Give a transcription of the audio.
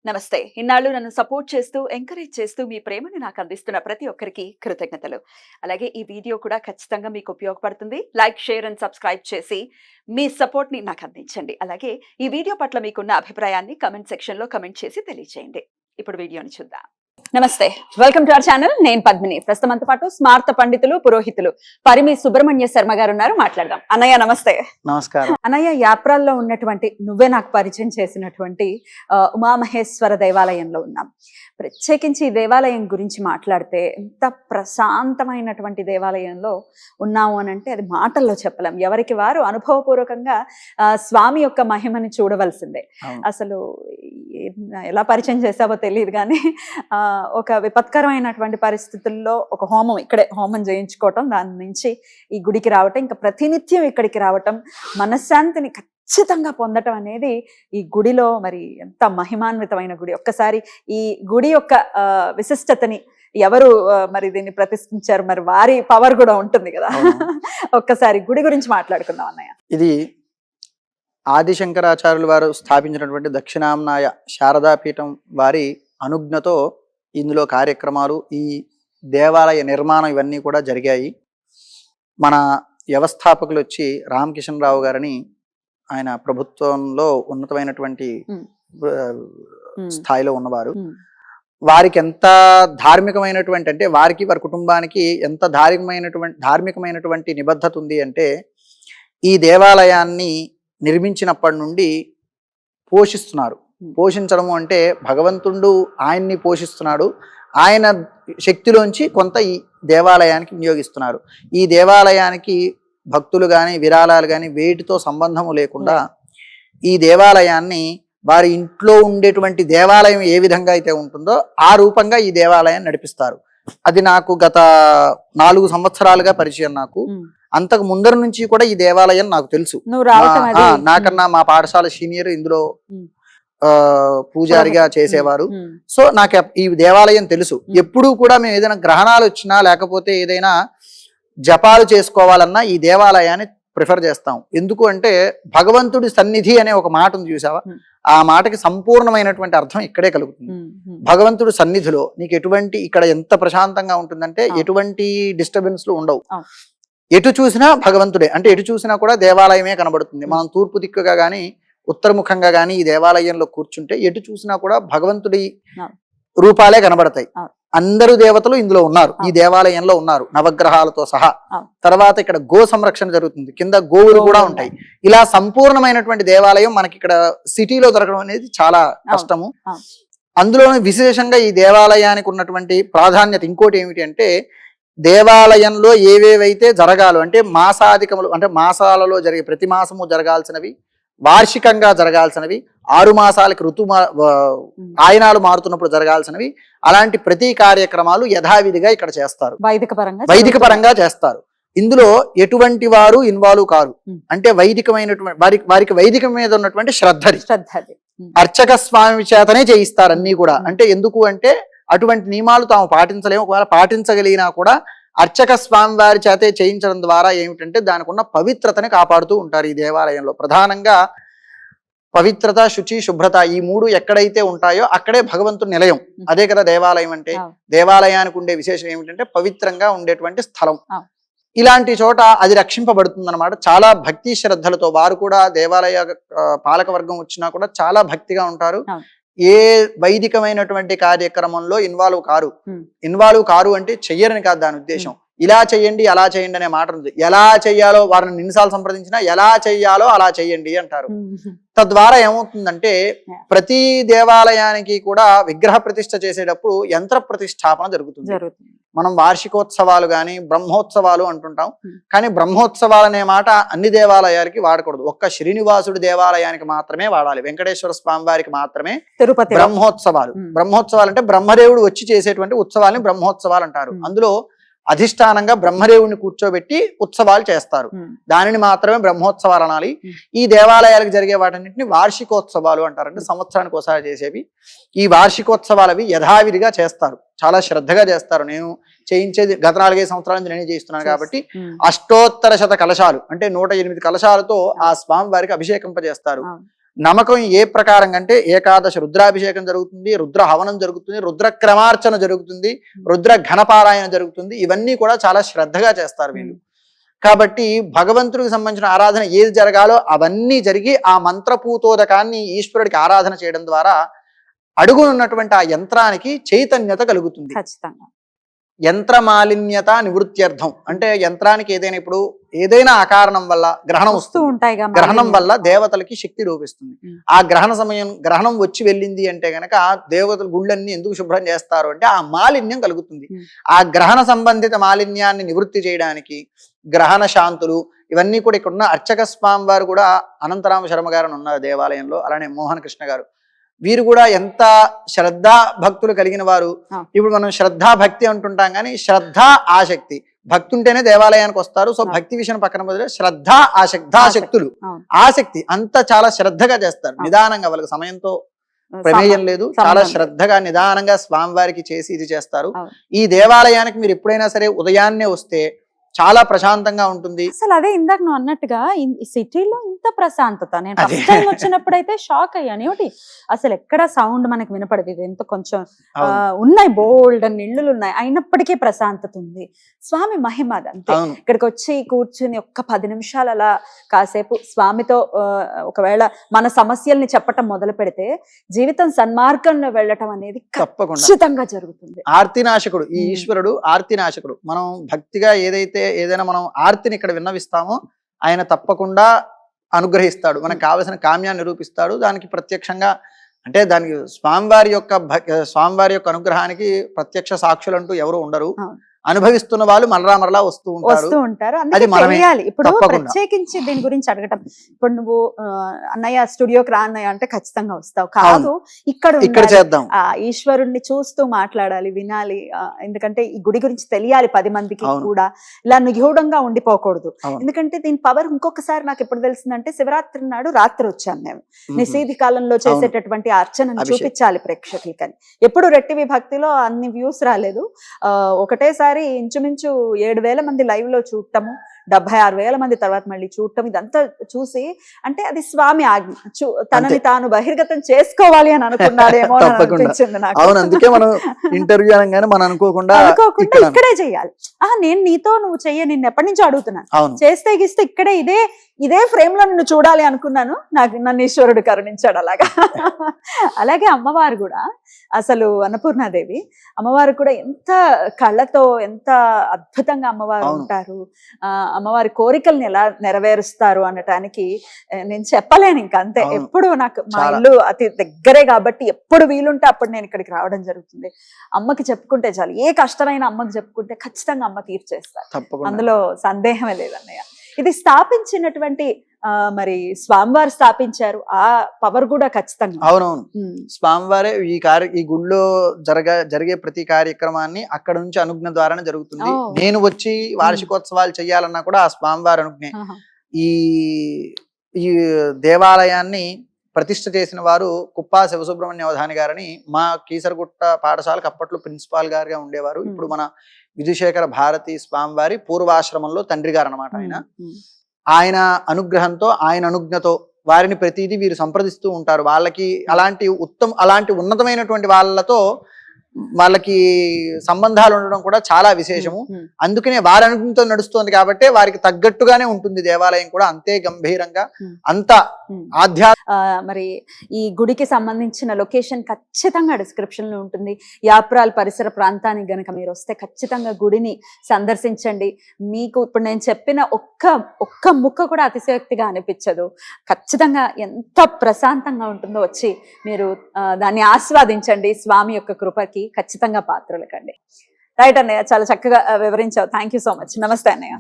నమస్తే. ఇన్నాళ్ళు నన్ను సపోర్ట్ చేస్తూ, ఎంకరేజ్ చేస్తూ మీ ప్రేమను నాకు అందిస్తున్న ప్రతి ఒక్కరికి కృతజ్ఞతలు. అలాగే ఈ వీడియో కూడా ఖచ్చితంగా మీకు ఉపయోగపడుతుంది. లైక్, షేర్ అండ్ సబ్స్క్రైబ్ చేసి మీ సపోర్ట్‌ని నాకు అందించండి. అలాగే ఈ వీడియో పట్ల మీకున్న అభిప్రాయాన్ని కామెంట్ సెక్షన్‌లో కామెంట్ చేసి తెలియజేయండి. ఇప్పుడు వీడియోని చూద్దాం. నమస్తే, వెల్కమ్ టు అవర్ ఛానల్. నేను పద్మిని. ప్రస్తుతం మనతో పాటు స్మార్త పండితులు, పురోహితులు పరిమి సుబ్రహ్మణ్య శర్మ గారు ఉన్నారు. మాట్లాడదాం. అన్నయ్య నమస్తే. నమస్కారం. అన్నయ్య, యాప్రాల్లో ఉన్నటువంటి నువ్వే నాకు పరిచయం చేసినటువంటి ఉమామహేశ్వర దేవాలయంలో ఉన్నాం. ప్రత్యేకించి ఈ దేవాలయం గురించి మాట్లాడితే ఎంత ప్రశాంతమైనటువంటి దేవాలయంలో ఉన్నాము అని అంటే అది మాటల్లో చెప్పలేం. ఎవరికి వారు అనుభవపూర్వకంగా స్వామి యొక్క మహిమని చూడవలసిందే. అసలు ఎలా పరిచయం చేసావో తెలియదు కానీ ఒక విపత్కరమైనటువంటి పరిస్థితుల్లో ఒక హోమం, ఇక్కడే హోమం చేయించుకోవటం, దాని నుంచి ఈ గుడికి రావటం, ఇంకా ప్రతినిత్యం ఇక్కడికి రావటం, మనశ్శాంతిని ఖచ్చితంగా పొందటం అనేది ఈ గుడిలో మరి ఎంత మహిమాన్వితమైన గుడి. ఒక్కసారి ఈ గుడి యొక్క విశిష్టతని ఎవరు మరి దీన్ని ప్రతిష్ఠించారు, మరి వారి పవర్ కూడా ఉంటుంది కదా. ఒక్కసారి గుడి గురించి మాట్లాడుకుందాం అన్నయ్య. ఇది ఆదిశంకరాచార్యులు వారు స్థాపించినటువంటి దక్షిణాంనాయ శారదాపీఠం వారి అనుజ్ఞతో ఇందులో కార్యక్రమాలు, ఈ దేవాలయ నిర్మాణం ఇవన్నీ కూడా జరిగాయి. మన వ్యవస్థాపకులు వచ్చి రామకిషన్ రావు గారని, ఆయన ప్రభుత్వంలో ఉన్నతమైనటువంటి స్థాయిలో ఉన్నవారు. వారికి ఎంత ధార్మికమైనటువంటి, అంటే వారికి వారి కుటుంబానికి ఎంత ధార్మికమైనటువంటి నిబద్ధత ఉంది అంటే, ఈ దేవాలయాన్ని నిర్మించినప్పటి నుండి పోషిస్తున్నారు. పోషించడము అంటే భగవంతుడు ఆయన్ని పోషిస్తున్నాడు, ఆయన శక్తిలోంచి కొంత ఈ దేవాలయానికి వినియోగిస్తున్నారు. ఈ దేవాలయానికి భక్తులు కానీ విరాళాలు కానీ వేటితో సంబంధము లేకుండా ఈ దేవాలయాన్ని వారి ఇంట్లో ఉండేటువంటి దేవాలయం ఏ విధంగా అయితే ఉంటుందో ఆ రూపంగా ఈ దేవాలయాన్ని నడిపిస్తారు. అది నాకు గత 4 సంవత్సరాలుగా పరిచయం. నాకు అంతకు ముందర నుంచి కూడా ఈ దేవాలయం నాకు తెలుసు. నాకన్నా మా పాఠశాల సీనియర్ ఇందులో పూజారిగా చేసేవారు. సో నాకు ఈ దేవాలయం తెలుసు. ఎప్పుడూ కూడా మేము ఏదైనా గ్రహణాలు వచ్చినా లేకపోతే ఏదైనా జపాలు చేసుకోవాలన్నా ఈ దేవాలయాన్ని ప్రిఫర్ చేస్తాం. ఎందుకు అంటే భగవంతుడి సన్నిధి అనే ఒక మాట ఉంది చూసావా, ఆ మాటకి సంపూర్ణమైనటువంటి అర్థం ఇక్కడే కలుగుతుంది. భగవంతుడి సన్నిధిలో నీకు ఎటువంటి, ఇక్కడ ఎంత ప్రశాంతంగా ఉంటుందంటే ఎటువంటి డిస్టర్బెన్స్లు ఉండవు. ఎటు చూసినా భగవంతుడే, అంటే ఎటు చూసినా కూడా దేవాలయమే కనబడుతుంది. మనం తూర్పు దిక్కుగా కానీ ఉత్తరముఖంగా కానీ ఈ దేవాలయంలో కూర్చుంటే ఎటు చూసినా కూడా భగవంతుడి రూపాలే కనబడతాయి. అందరూ దేవతలు ఇందులో ఉన్నారు, ఈ దేవాలయంలో ఉన్నారు, నవగ్రహాలతో సహా. తర్వాత ఇక్కడ గో సంరక్షణ జరుగుతుంది, కింద గోవులు కూడా ఉంటాయి. ఇలా సంపూర్ణమైనటువంటి దేవాలయం మనకి ఇక్కడ సిటీలో దొరకడం అనేది చాలా కష్టము. అందులోనే విశేషంగా ఈ దేవాలయానికి ఉన్నటువంటి ప్రాధాన్యత ఇంకోటి ఏమిటి అంటే, దేవాలయంలో ఏవేవైతే జరగాలో, అంటే మాసాధికములు, అంటే మాసాలలో జరిగే ప్రతి మాసము జరగాల్సినవి, వార్షికంగా జరగాల్సినవి, 6 మాసాలకి ఆయనాలు మారుతున్నప్పుడు జరగాల్సినవి, అలాంటి ప్రతి కార్యక్రమాలు యథావిధిగా ఇక్కడ చేస్తారు, వైదిక పరంగా చేస్తారు. ఇందులో ఎటువంటి వారు ఇన్వాల్వ్ కారు. అంటే వైదికమైనటువంటి వారికి వైదికం మీద ఉన్నటువంటి శ్రద్ధది అర్చక స్వామి చేతనే చేయిస్తారు అన్ని కూడా. అంటే ఎందుకు అంటే అటువంటి నియమాలు తాము పాటించలేము. ఒకవేళ పాటించగలిగినా కూడా అర్చక స్వామి వారి చేతే చేయించడం ద్వారా ఏమిటంటే దానికి ఉన్న పవిత్రతని కాపాడుతూ ఉంటారు. ఈ దేవాలయంలో ప్రధానంగా పవిత్రత, శుచి, శుభ్రత ఈ 3 ఎక్కడైతే ఉంటాయో అక్కడే భగవంతుడి నిలయం. అదే కదా దేవాలయం అంటే. దేవాలయానికి ఉండే విశేషం ఏమిటంటే పవిత్రంగా ఉండేటువంటి స్థలం. ఇలాంటి చోట అది రక్షింపబడుతుంది అన్నమాట. చాలా భక్తి శ్రద్ధలతో వారు కూడా, దేవాలయ పాలక వర్గం వచ్చినా కూడా చాలా భక్తిగా ఉంటారు. ఏ వైదికమైనటువంటి కార్యక్రమంలో ఇన్వాల్వ్ కారు అంటే చెయ్యరని కాదు దాని ఉద్దేశం. ఇలా చెయ్యండి, అలా చేయండి అనే మాట ఉంది. ఎలా చెయ్యాలో వారిని ఎన్నిసార్లు సంప్రదించినా ఎలా చెయ్యాలో అలా చెయ్యండి అంటారు. తద్వారా ఏమవుతుందంటే ప్రతి దేవాలయానికి కూడా విగ్రహ ప్రతిష్ఠ చేసేటప్పుడు యంత్ర ప్రతిష్టాపన జరుగుతుంది. మనం వార్షికోత్సవాలు కానీ బ్రహ్మోత్సవాలు అంటుంటాం, కానీ బ్రహ్మోత్సవాలు అనే మాట అన్ని దేవాలయాలకి వాడకూడదు. ఒక్క శ్రీనివాసుడి దేవాలయానికి మాత్రమే వాడాలి. వెంకటేశ్వర స్వామి వారికి మాత్రమే బ్రహ్మోత్సవాలు. బ్రహ్మోత్సవాలు అంటే బ్రహ్మదేవుడు వచ్చి చేసేటువంటి ఉత్సవాలని బ్రహ్మోత్సవాలు అంటారు. అందులో అధిష్టానంగా బ్రహ్మదేవుడిని కూర్చోబెట్టి ఉత్సవాలు చేస్తారు, దానిని మాత్రమే బ్రహ్మోత్సవాలు అనాలి. ఈ దేవాలయాలకు జరిగే వాటన్నిటిని వార్షికోత్సవాలు అంటారు. అంటే సంవత్సరానికి ఒకసారి చేసేవి. ఈ వార్షికోత్సవాలు యథావిధిగా చేస్తారు, చాలా శ్రద్ధగా చేస్తారు. నేను చేయించేది గత 4-5 సంవత్సరాల నుంచి నేనే చేయిస్తున్నాను కాబట్టి అష్టోత్తర శత కలశాలు, అంటే 108 కలశాలతో ఆ స్వామి వారికి అభిషేకింపజేస్తారు. నమ్మకం ఏ ప్రకారంగా అంటే ఏకాదశి రుద్రాభిషేకం జరుగుతుంది, రుద్ర హవనం జరుగుతుంది, రుద్ర క్రమార్చన జరుగుతుంది, రుద్ర ఘనపారాయణ జరుగుతుంది. ఇవన్నీ కూడా చాలా శ్రద్ధగా చేస్తారు వీళ్ళు. కాబట్టి భగవంతుడికి సంబంధించిన ఆరాధన ఏది జరగాలో అవన్నీ జరిగి ఆ మంత్రపూతోదకాన్ని ఈశ్వరుడికి ఆరాధన చేయడం ద్వారా అడుగునున్నటువంటి ఆ యంత్రానికి చైతన్యత కలుగుతుంది. ఖచ్చితంగా. యంత్ర మాలిన్యత నివృత్త్యర్థం అంటే యంత్రానికి ఏదైనా ఇప్పుడు ఏదైనా అకారణం వల్ల గ్రహణం వస్తూ ఉంటాయి. గ్రహణం వల్ల దేవతలకి శక్తి లోపిస్తుంది. ఆ గ్రహణ సమయం గ్రహణం వచ్చి వెళ్ళింది అంటే గనక దేవతల గుళ్ళన్నీ ఎందుకు శుభ్రం చేస్తారు అంటే ఆ మాలిన్యం కలుగుతుంది. ఆ గ్రహణ సంబంధిత మాలిన్యాన్ని నివృత్తి చేయడానికి గ్రహణ శాంతులు ఇవన్నీ కూడా ఇక్కడ ఉన్న అర్చక స్వామి వారు కూడా అనంతరామ శర్మ గారు ఉన్నారు దేవాలయంలో, అలానే మోహన్ కృష్ణ గారు, వీరు కూడా ఎంత శ్రద్ధా భక్తులు కలిగిన వారు. ఇప్పుడు మనం శ్రద్ధా భక్తి అంటుంటాం కానీ శ్రద్ధ ఆసక్తి, భక్తి ఉంటేనే దేవాలయానికి వస్తారు. సో భక్తి విషయం పక్కన బదులు శ్రద్ధ ఆసక్తులు, ఆసక్తి అంతా చాలా శ్రద్ధగా చేస్తారు. నిదానంగా వాళ్ళకి సమయంతో ప్రమేయం లేదు, చాలా శ్రద్ధగా నిదానంగా స్వామివారికి చేసి ఇది చేస్తారు. ఈ దేవాలయానికి మీరు ఎప్పుడైనా సరే ఉదయాన్నే వస్తే చాలా ప్రశాంతంగా ఉంటుంది. అసలు అదే ఇందాక నువ్వు అన్నట్టుగా ఈ సిటీలో ఇంత ప్రశాంతత, నేను ఫస్ట్ టైం వచ్చినప్పుడైతే షాక్ అయ్యాను. ఏమిటి అసలు ఎక్కడ సౌండ్ మనకి వినపడదు, ఇది ఎంత కొంచెం ఉన్నాయి బోల్డ్ అని ఇళ్ళు ఉన్నాయి, అయినప్పటికీ ప్రశాంతత ఉంది. స్వామి మహిమ అదంతే. ఇక్కడికి వచ్చి కూర్చుని ఒక్క 10 నిమిషాలు అలా కాసేపు స్వామితో ఒకవేళ మన సమస్యల్ని చెప్పటం మొదలు పెడితే జీవితం సన్మార్గంలో వెళ్ళటం అనేది ఖచ్చితంగా జరుగుతుంది. ఆర్తినాశకుడు ఈ ఈశ్వరుడు, ఆర్తినాశకుడు. మనం భక్తిగా ఏదైనా మనం ఆర్తిని ఇక్కడ విన్నవిస్తామో ఆయన తప్పకుండా అనుగ్రహిస్తాడు, మనకు కావలసిన కామ్యాన్ని నిరూపిస్తాడు. దానికి ప్రత్యక్షంగా అంటే దానికి స్వామివారి యొక్క అనుగ్రహానికి ప్రత్యక్ష సాక్షులు అంటూ ఎవరు ఉండరు. అనుభవిస్తున్న వాళ్ళు మరలా వస్తూ ఉంటారు. ఇప్పుడు ప్రత్యేకించి దీని గురించి అడగటం, ఇప్పుడు నువ్వు అన్నయ్య స్టూడియోకి రా అన్నయ్య అంటే ఖచ్చితంగా వస్తావు కాదు, ఇక్కడ చేద్దాం. ఈశ్వరుణ్ణి చూస్తూ మాట్లాడాలి, వినాలి. ఎందుకంటే ఈ గుడి గురించి తెలియాలి 10 మందికి కూడా, ఇలా నిగూఢంగా ఉండిపోకూడదు. ఎందుకంటే దీని పవర్ ఇంకొకసారి నాకు ఎప్పుడు తెలిసిందంటే శివరాత్రి నాడు రాత్రి వచ్చాను నేను, నిషేధి కాలంలో చేసేటటువంటి అర్చనను చూపించాలి ప్రేక్షకులకని. ఎప్పుడు రెట్టివి భక్తిలో అన్ని వ్యూస్ రాలేదు. ఒకటేసారి ఇంచుమించు 7,000 మంది లైవ్ లో చూడటము, 76,000 మంది తర్వాత మళ్ళీ చూడటం, ఇదంతా చూసి అంటే అది స్వామి ఆజ్ఞ, తనని తాను బహిర్గతం చేసుకోవాలి అని అనుకున్నాడేమో అనిపించింది నాకు. అవును, అందుకే మనం ఇంటర్వ్యూ అనగానే మనం అనుకోకుండా ఇక్కడే చెయ్యాలి. నేను నీతో నువ్వు చెయ్య, నిన్ను ఎప్పటి నుంచో అడుగుతున్నాను, చేస్తే గిస్తే ఇక్కడే ఇదే ఫ్రేమ్ లో నిన్ను చూడాలి అనుకున్నాను. నన్ను ఈశ్వరుడు కరుణించాడు అలాగా. అలాగే అమ్మవారు కూడా, అసలు అన్నపూర్ణాదేవి అమ్మవారు కూడా ఎంత కళ్ళతో ఎంత అద్భుతంగా అమ్మవారు ఉంటారు, అమ్మవారి కోరికల్ని ఎలా నెరవేరుస్తారు అనటానికి నేను చెప్పలేను ఇంకా, అంతే. ఎప్పుడు నాకు మా ఇల్లు అతి దగ్గరే కాబట్టి ఎప్పుడు వీలుంటే అప్పుడు నేను ఇక్కడికి రావడం జరుగుతుంది. అమ్మకి చెప్పుకుంటే చాలు, ఏ కష్టమైన అమ్మకి చెప్పుకుంటే ఖచ్చితంగా అమ్మ తీర్చేస్తారు, అందులో సందేహమే లేదన్నయ్య. ఇది స్థాపించినటువంటి మరి స్వామివారు స్థాపించారు, ఆ పవర్ కూడా ఖచ్చితంగా. అవునవును, స్వామివారే ఈ గుళ్ళో జరిగే ప్రతి కార్యక్రమాన్ని అక్కడ నుంచి అనుజ్ఞ ద్వారానే జరుగుతుంది. నేను వచ్చి వార్షికోత్సవాలు చెయ్యాలన్నా కూడా ఆ స్వామివారి అనుజ్ఞే. ఈ దేవాలయాన్ని ప్రతిష్ఠ చేసిన వారు కుప్పా శివసుబ్రహ్మణ్య అవధాని గారని మా కీసరగుట్ట పాఠశాలకు అప్పట్లో ప్రిన్సిపాల్ గారుగా ఉండేవారు. ఇప్పుడు మన విధుశేఖర భారతి స్వామివారి పూర్వాశ్రమంలో తండ్రి గారు అనమాట. ఆయన అనుగ్రహంతో, ఆయన అనుజ్ఞతో వారిని ప్రతిదీ వీరు సంప్రదిస్తూ ఉంటారు. వాళ్ళకి అలాంటి ఉన్నతమైనటువంటి వాళ్ళకి సంబంధాలు ఉండడం కూడా చాలా విశేషము. అందుకనే వారి అనుజ్ఞతో నడుస్తుంది కాబట్టి వారికి తగ్గట్టుగానే ఉంటుంది దేవాలయం కూడా, అంతే గంభీరంగా, అంత మరి ఈ గుడికి సంబంధించిన లొకేషన్ ఖచ్చితంగా డిస్క్రిప్షన్ లో ఉంటుంది. యాప్రాల్ పరిసర ప్రాంతానికి గనక మీరు వస్తే ఖచ్చితంగా గుడిని సందర్శించండి. మీకు ఇప్పుడు నేను చెప్పిన ఒక్క ముక్క కూడా అతిశయోక్తిగా అనిపించదు. ఖచ్చితంగా ఎంత ప్రశాంతంగా ఉంటుందో వచ్చి మీరు దాన్ని ఆస్వాదించండి. స్వామి యొక్క కృపకి ఖచ్చితంగా పాత్రలు కండి. రైట్ అన్నయ్య, చాలా చక్కగా వివరించావు. Thank you so much. నమస్తే అన్నయ్య.